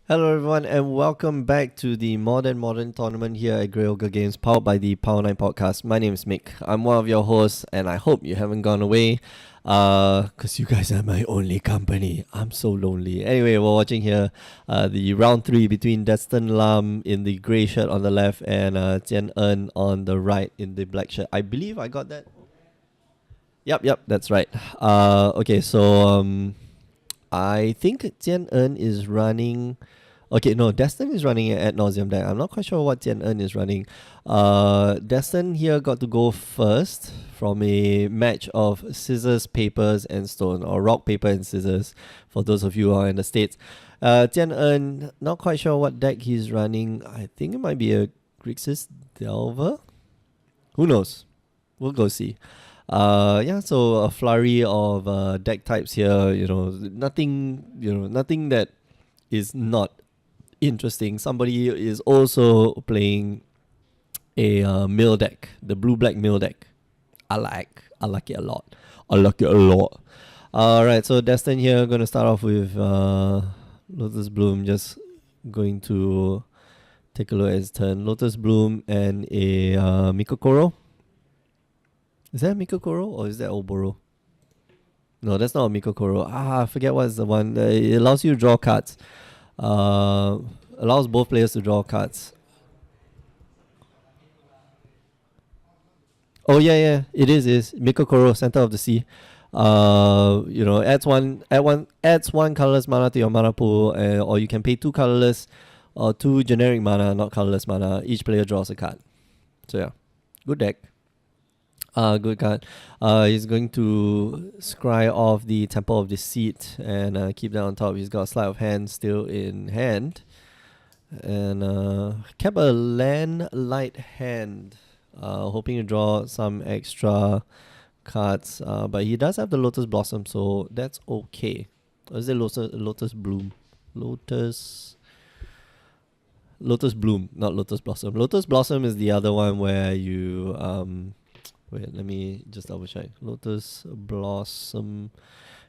Hello everyone and welcome back to the Modern tournament here at Grey Ogre Games, powered by the Power 9 podcast. My name is Mick. I'm one of your hosts and I hope you haven't gone away because you guys are my only company. I'm so lonely. Anyway, we're watching here the round 3 between Destin Lam in the grey shirt on the left and Jian En on the right in the black shirt. I believe I got that. Yep, that's right. Okay, so I think Jian En is running. Okay, no, Destin is running at Nauseam deck. I'm not quite sure what Jian En is running. Destin here got to go first from a match of scissors, papers, and stone, or rock, paper, and scissors, for those of you who are in the States. Jian En, not quite sure what deck he's running. I think it might be a Grixis Delver. Who knows? We'll go see. So a flurry of deck types here. Nothing that is not interesting. Somebody is also playing a mill deck, the blue-black mill deck. I like it a lot. Alright, so Destin here, gonna start off with Lotus Bloom, just going to take a look at his turn. Lotus Bloom and a Mikokoro. Is that Mikokoro or is that Oboro? No, that's not a Mikokoro. I forget what's the one. It allows you to draw cards. Allows both players to draw cards. Oh yeah, it is Mikokoro, Center of the Sea. Adds one colorless mana to your mana pool, or you can pay 2 colorless or 2 generic mana, not colorless mana. Each player draws a card. So yeah, good deck. Good card. He's going to scry off the Temple of Deceit and keep that on top. He's got Sleight of Hand still in hand. And kept a land light hand. Hoping to draw some extra cards. But he does have the Lotus Blossom, so that's okay. Or is it Lotus Bloom? Lotus Bloom, not Lotus Blossom. Lotus Blossom is the other one where you wait, let me just double check. Lotus Blossom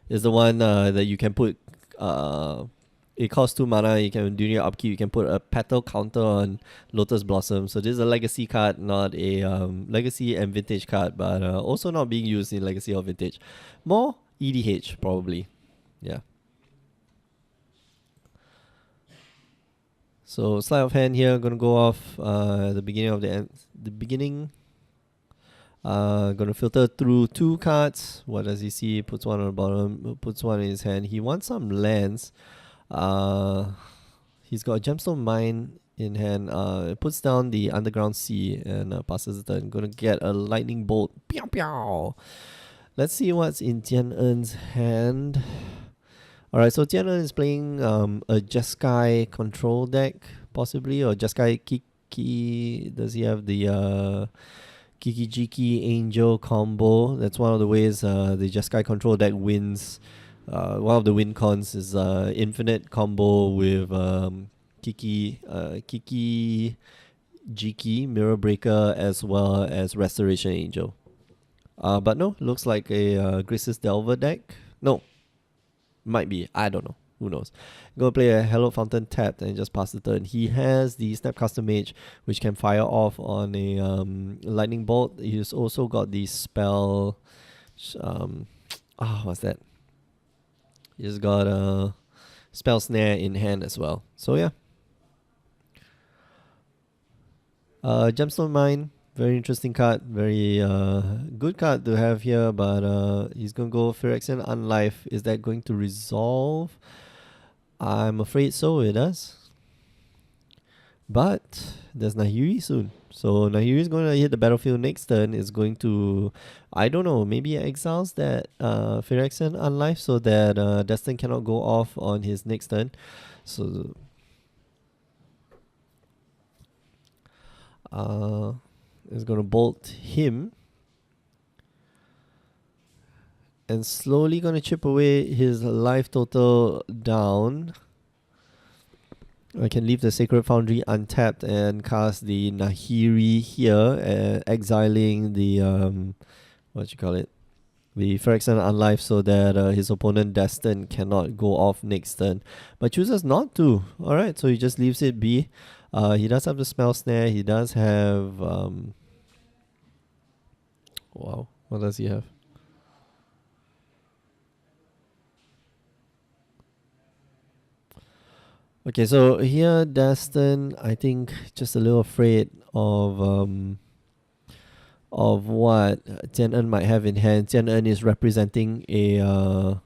is the one that you can put. It costs 2 mana. You can, during your upkeep, you can put a petal counter on Lotus Blossom. So this is a legacy card, not a legacy and vintage card, but also not being used in legacy or vintage. More EDH probably. Yeah. So Sleight of Hand here, gonna go off at the beginning of the beginning. Gonna filter through 2 cards. What does he see? Puts one on the bottom, puts one in his hand. He wants some lands. He's got a Gemstone Mine in hand. Puts down the Underground Sea and passes the turn. Gonna get a Lightning Bolt. Pew pew. Let's see what's in Jian En's hand. Alright, so Jian En is playing a Jeskai control deck, possibly, or Jeskai Kiki. Does he have the Kiki Jiki Angel combo? That's one of the ways the Jeskai control deck wins. One of the win cons is infinite combo with Kiki Jiki Mirror Breaker as well as Restoration Angel. But no, looks like a Grixis Delver deck. No, might be. I don't know. Who knows? Go play a Hello Fountain tapped and just pass the turn. He has the Snapcaster Mage, which can fire off on a Lightning Bolt. He's also got the spell. What's that? He's got a Spell Snare in hand as well. So yeah. Gemstone Mine, very interesting card. Very good card to have here, but he's going to go Phyrexian Unlife. Is that going to resolve? I'm afraid so, it does. But there's Nahiri soon. So Nahiri is going to hit the battlefield next turn. Is going to, I don't know, maybe exiles that Phyrexian Unlife so that Destin cannot go off on his next turn. So is going to bolt him. And slowly going to chip away his life total down. I can leave the Sacred Foundry untapped and cast the Nahiri here, exiling the the Phyrexian Unlife so that his opponent Destin cannot go off next turn, but chooses not to. Alright, so he just leaves it be. He does have the Spell Snare, he does have... wow, what does he have? Okay, so here Destin, I think, just a little afraid of what Jian-En might have in hand. Jian-En is representing a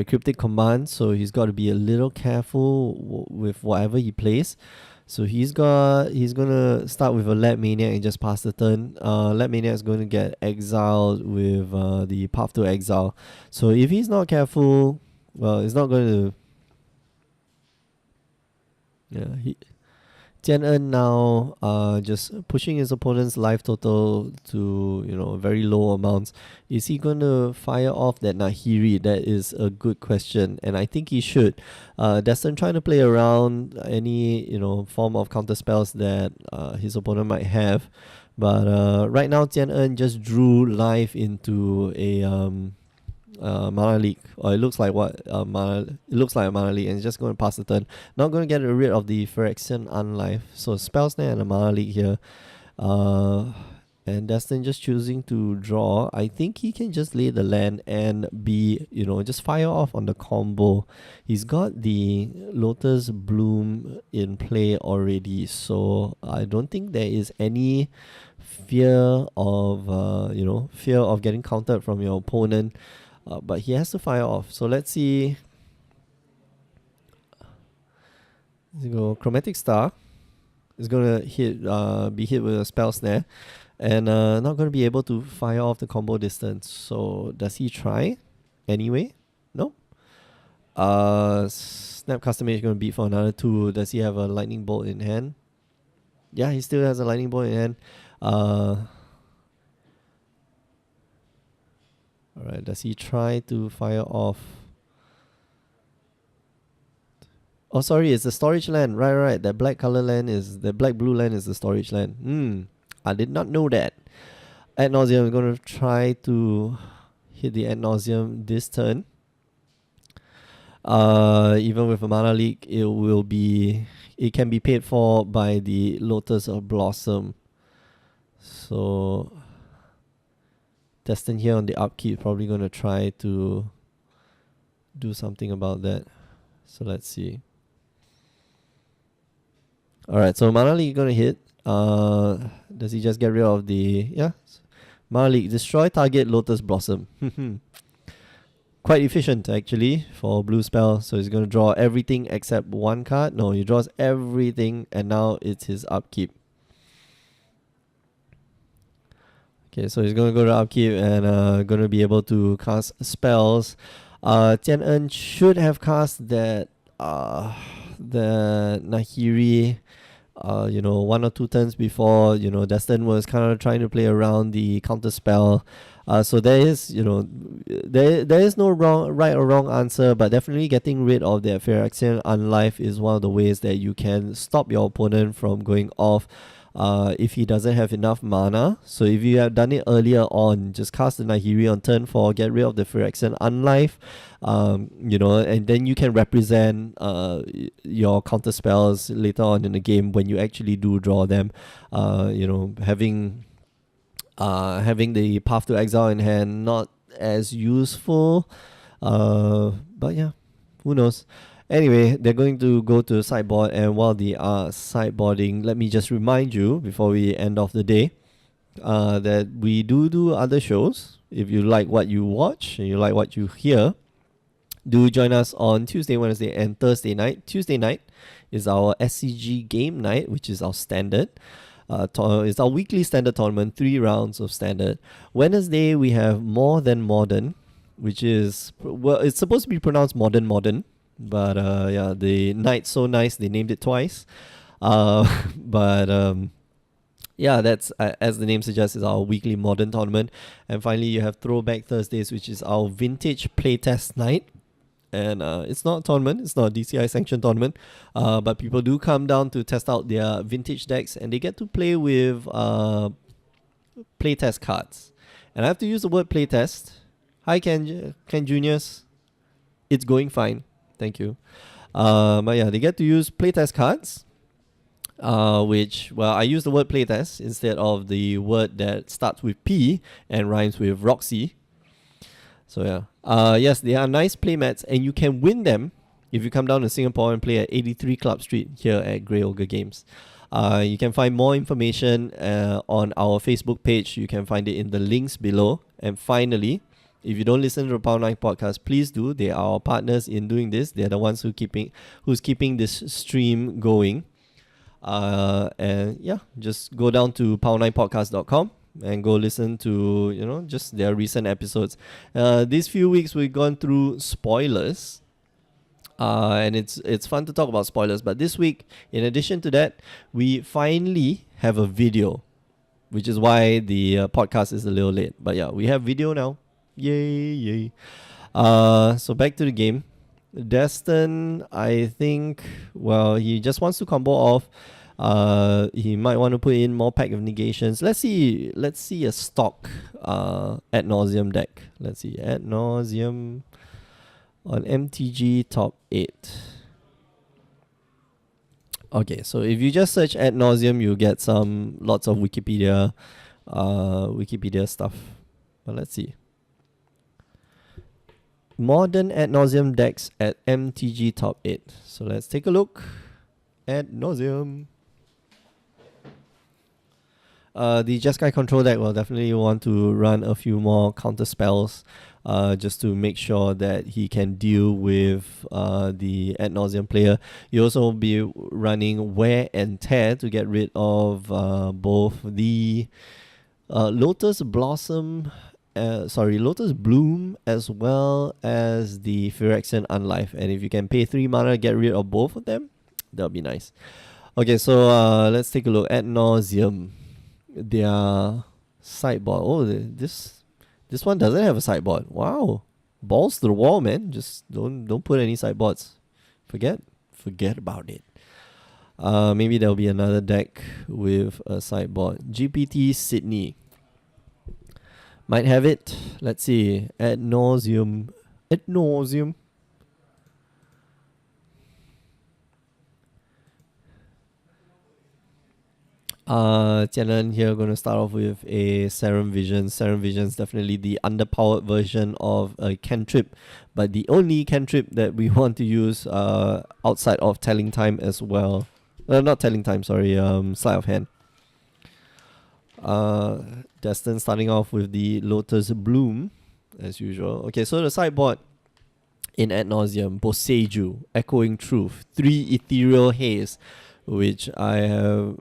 cryptic command, so he's got to be a little careful with whatever he plays. So he's gonna start with a Lab Maniac and just pass the turn. Lab Maniac is going to get exiled with the Path to Exile. So if he's not careful, well, it's not going to. Yeah, Jian-En now just pushing his opponent's life total to very low amounts. Is he going to fire off that Nahiri? That is a good question, and I think he should. Destin trying to play around any form of counter spells that his opponent might have, but right now Jian-En just drew life into a mana leak, or it looks like a mana leak, and it's just going to pass the turn. Not going to get rid of the Phyrexian Unlife, so Spell Snare and a mana leak here. And Destin just choosing to draw. I think he can just lay the land and just fire off on the combo. He's got the Lotus Bloom in play already, so I don't think there is any fear of getting countered from your opponent. But he has to fire off. So let's see. Let's go. Chromatic Star is gonna be hit with a Spell Snare, and not gonna be able to fire off the combo distance. So does he try anyway? No. Snap Custom Mage gonna beat for another 2. Does he have a Lightning Bolt in hand? Yeah, he still has a Lightning Bolt in hand. Alright, does he try to fire off? Oh, sorry, it's the storage land. Right. That black blue land is the storage land. I did not know that. Ad Nauseam, I'm going to try to hit the Ad Nauseam this turn. Even with a mana leak, it can be paid for by the Lotus of Blossom. So Destin here on the upkeep, probably going to try to do something about that. So let's see. Alright, so Mana Leak going to hit. Does he just get rid of the... Yeah. Mana Leak, destroy target Lotus Blossom. Quite efficient actually for blue spell. So he's going to draw everything except one card. No, he draws everything and now it's his upkeep. Okay, so he's going to go to upkeep and going to be able to cast spells. Jian-En should have cast the Nahiri, 1 or 2 turns before. Destin was kind of trying to play around the counter spell. So there is, there is no right or wrong answer, but definitely getting rid of the Phyrexian Unlife is one of the ways that you can stop your opponent from going off. If he doesn't have enough mana. So if you have done it earlier on, just cast the Nahiri on turn 4, get rid of the Phyrexian Unlife, and then you can represent your counter spells later on in the game when you actually do draw them. Having the Path to Exile in hand, not as useful, but yeah, who knows. Anyway, they're going to go to sideboard, and while they are sideboarding, let me just remind you before we end off the day that we do other shows. If you like what you watch and you like what you hear, do join us on Tuesday, Wednesday, and Thursday night. Tuesday night is our SCG game night, which is our standard. It's our weekly standard tournament, 3 rounds of standard. Wednesday, we have More Than Modern, which is, well, it's supposed to be pronounced modern. But the night's so nice they named it twice. That's as the name suggests, is our weekly modern tournament. And finally, you have Throwback Thursdays, which is our vintage playtest night. And it's not a tournament, it's not a DCI sanctioned tournament, but people do come down to test out their vintage decks, and they get to play with playtest cards. And I have to use the word playtest Hi, Ken Juniors. It's going fine. Thank you. But yeah, they get to use playtest cards. Which, well, I use the word playtest instead of the word that starts with P and rhymes with Roxy. So yeah. Yes, they are nice playmats, and you can win them if you come down to Singapore and play at 83 Club Street here at Grey Ogre Games. You can find more information on our Facebook page. You can find it in the links below. And finally, if you don't listen to the Power 9 podcast, please do. They are our partners in doing this. They're the ones who's keeping this stream going. And yeah, just go down to power9podcast.com and go listen to, just their recent episodes. These few weeks we've gone through spoilers. And it's fun to talk about spoilers. But this week, in addition to that, we finally have a video, which is why the podcast is a little late. But yeah, we have video now. Yay, yay. So back to the game. Destin, I think, well, he just wants to combo off. He might want to put in more pack of negations. Let's see a stock ad nauseam deck. Let's see, ad nauseam on MTG top 8. Okay, so if you just search ad nauseam, you get lots of Wikipedia stuff. But let's see. Modern ad nauseam decks at MTG top 8. So let's take a look. Ad nauseam. The Jeskai control deck will definitely want to run a few more counter spells, just to make sure that he can deal with the ad nauseam player. You also be running wear and tear to get rid of both the Lotus Bloom as well as the Phyrexian Unlife. And if you can pay 3 mana, get rid of both of them, that'll be nice. Okay, so let's take a look at nauseam. Their sideboard. Oh, this one doesn't have a sideboard. Wow, balls to the wall, man. Just don't put any sideboards. Forget about it. Maybe there'll be another deck with a sideboard. GPT Sydney might have it. Let's see. Ad nauseam. Tianan here going to start off with a Serum Vision. Serum Vision is definitely the underpowered version of a cantrip, but the only cantrip that we want to use outside of Telling Time as well. Not Telling Time, sorry, Sleight of Hand. Destin starting off with the Lotus Bloom, as usual. Okay, so the sideboard in ad nauseam, Boseiju, Echoing Truth, 3 Ethereal Haze, which I have...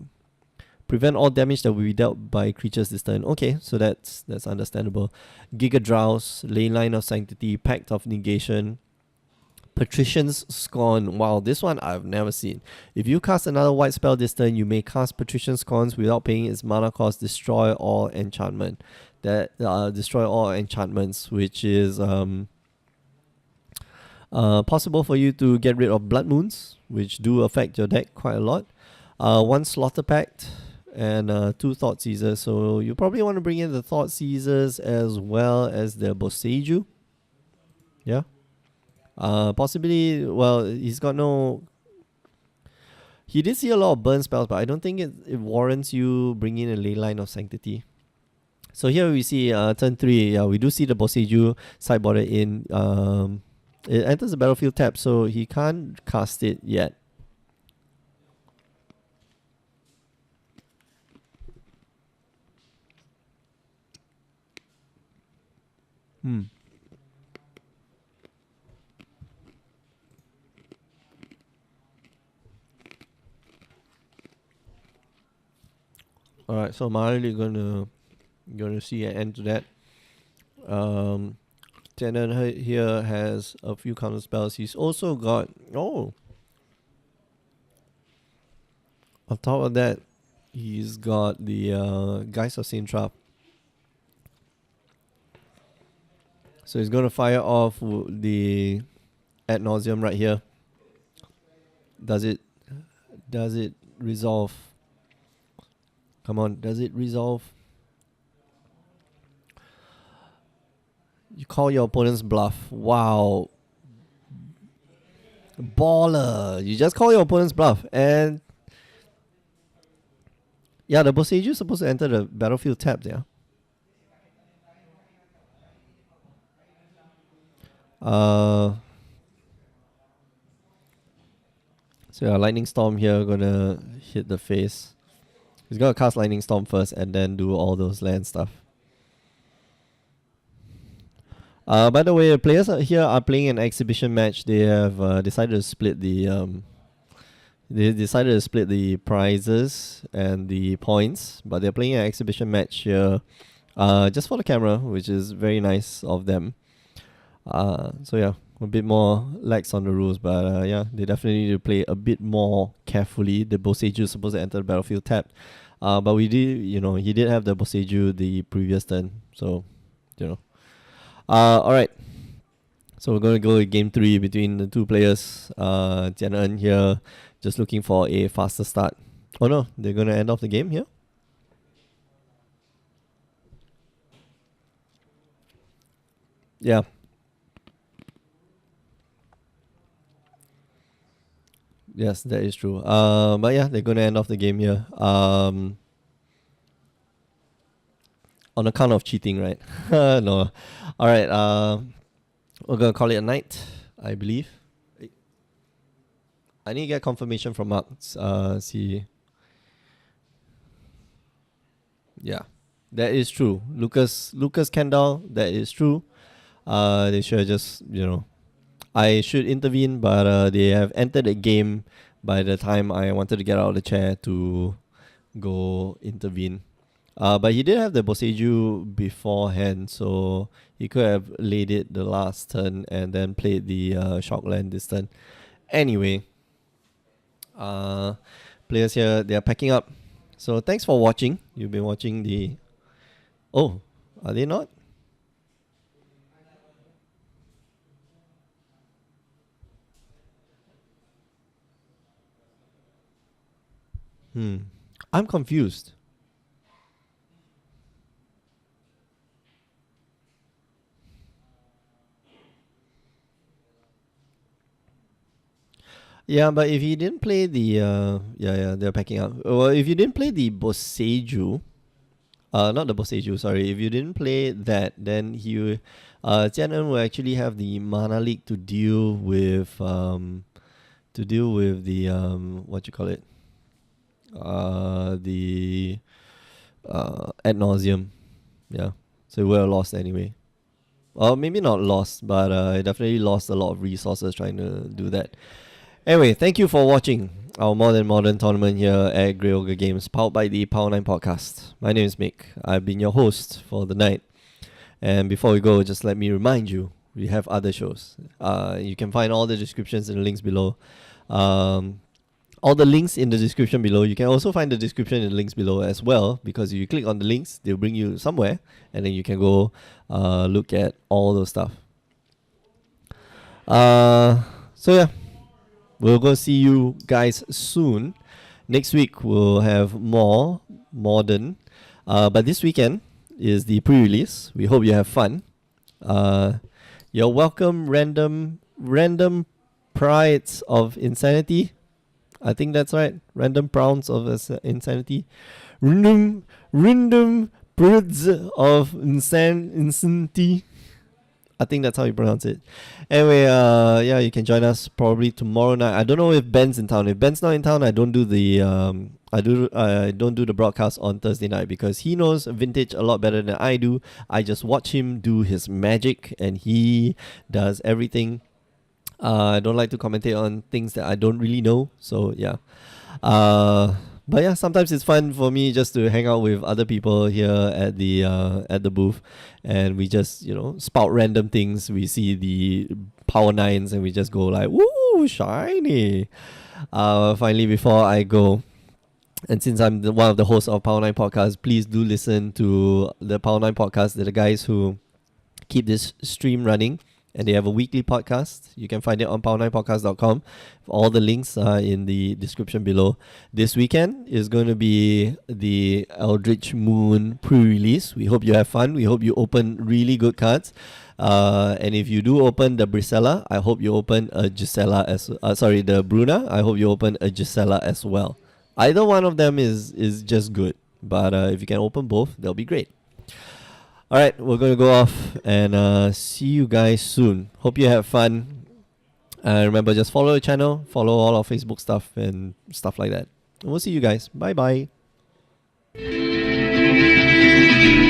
Prevent all damage that will be dealt by creatures this turn. Okay, so that's understandable. Giga Drowse, Leyline of Sanctity, Pact of Negation, Patrician's Scorn. Wow, this one I've never seen. If you cast another white spell this turn, you may cast Patrician's Scorn without paying its mana cost. Destroy all enchantment. Destroy all enchantments, which is possible for you to get rid of Blood Moons, which do affect your deck quite a lot. 1 Slaughter Pact. And 2 Thought Seizers. So you probably want to bring in the Thought Seizers as well as the Boseiju. Yeah. Possibly, well, he's got no... He did see a lot of burn spells, but I don't think it warrants you bringing in a Leyline of Sanctity. So here we see turn 3. Yeah, we do see the Boseiju sideboarded in. It enters the battlefield tap, so he can't cast it yet. Alright, so I'm already gonna see an end to that. Tenant here has a few counter spells. He's also got on top of that, he's got the Geist of Saintrap. So he's gonna fire off the ad nauseam right here. Does it resolve? Come on, does it resolve? You call your opponent's bluff. Wow. Baller. You just call your opponent's bluff. And yeah, the Boseiju is supposed to enter the battlefield tapped, yeah. So yeah, Lightning Storm here gonna hit the face. He's gonna cast Lightning Storm first and then do all those land stuff. By the way, the players here are playing an exhibition match. They have decided to split the prizes and the points, but they're playing an exhibition match here, just for the camera, which is very nice of them. So yeah, a bit more lax on the rules, but yeah, they definitely need to play a bit more carefully. The Boseiju is supposed to enter the battlefield tapped, but he did have the Boseiju the previous turn, so all right. So we're going to go to game 3 between the two players. Jian En here, just looking for a faster start. Oh no, they're going to end off the game here. Yeah. Yes, that is true. But yeah, they're going to end off the game here. On account of cheating, right? No. All right. We're going to call it a night, I believe. I need to get confirmation from Mark. See. Yeah, that is true. Lucas Kendall, that is true. They should just, I should intervene, but they have entered the game by the time I wanted to get out of the chair to go intervene. But he did have the Boseiju beforehand, so he could have laid it the last turn and then played the shock land this turn. Anyway, players here, they are packing up. So thanks for watching. You've been watching the... Oh, are they not? I'm confused. Yeah, but if you didn't play the they're packing up. Well, if you didn't play the Boseiju, not the Boseiju, sorry. If you didn't play that, then Jian En will actually have the mana leak to deal with the what you call it, the ad nauseam. Yeah, so he would have lost anyway. Well, maybe not lost, but I definitely lost a lot of resources trying to do that. Anyway, thank you for watching our Modern tournament here at Grey Ogre Games, powered by the Power 9 podcast. My name is Mick. I've been your host for the night. And before we go, just let me remind you, we have other shows. You can find all the descriptions in the links below. All the links in the description below. You can also find the description in the links below as well, because if you click on the links, they'll bring you somewhere, and then you can go look at all those stuff. So yeah. We'll go see you guys soon. Next week we'll have more Modern. But this weekend is the pre-release. We hope you have fun. You're welcome, random prides of insanity. I think that's right. Random prouds of insanity. Random prudes of insanity. I think that's how you pronounce it. Anyway, yeah, you can join us probably tomorrow night. I don't know if Ben's in town. If Ben's not in town, I don't do the I don't do the broadcast on Thursday night, because he knows Vintage a lot better than I do. I just watch him do his magic, and he does everything. I don't like to commentate on things that I don't really know. So yeah. But yeah, sometimes it's fun for me just to hang out with other people here at the booth, and we just spout random things. We see the Power 9s and we just go like, woo, shiny. Finally, before I go, and since I'm one of the hosts of Power 9 podcast, please do listen to the Power 9 podcast. They're the guys who keep this stream running. and they have a weekly podcast. You can find it on power9podcast.com. All the links are in the description below. This weekend is going to be the Eldritch Moon pre-release. We hope you have fun. We hope you open really good cards. And if you do open the Brisella, I hope you open a Gisela the Bruna. I hope you open a Gisela as well. Either one of them is just good. But if you can open both, they'll be great. Alright, we're going to go off and see you guys soon. Hope you have fun. Remember, just follow the channel, follow all our Facebook stuff and stuff like that. And we'll see you guys. Bye-bye.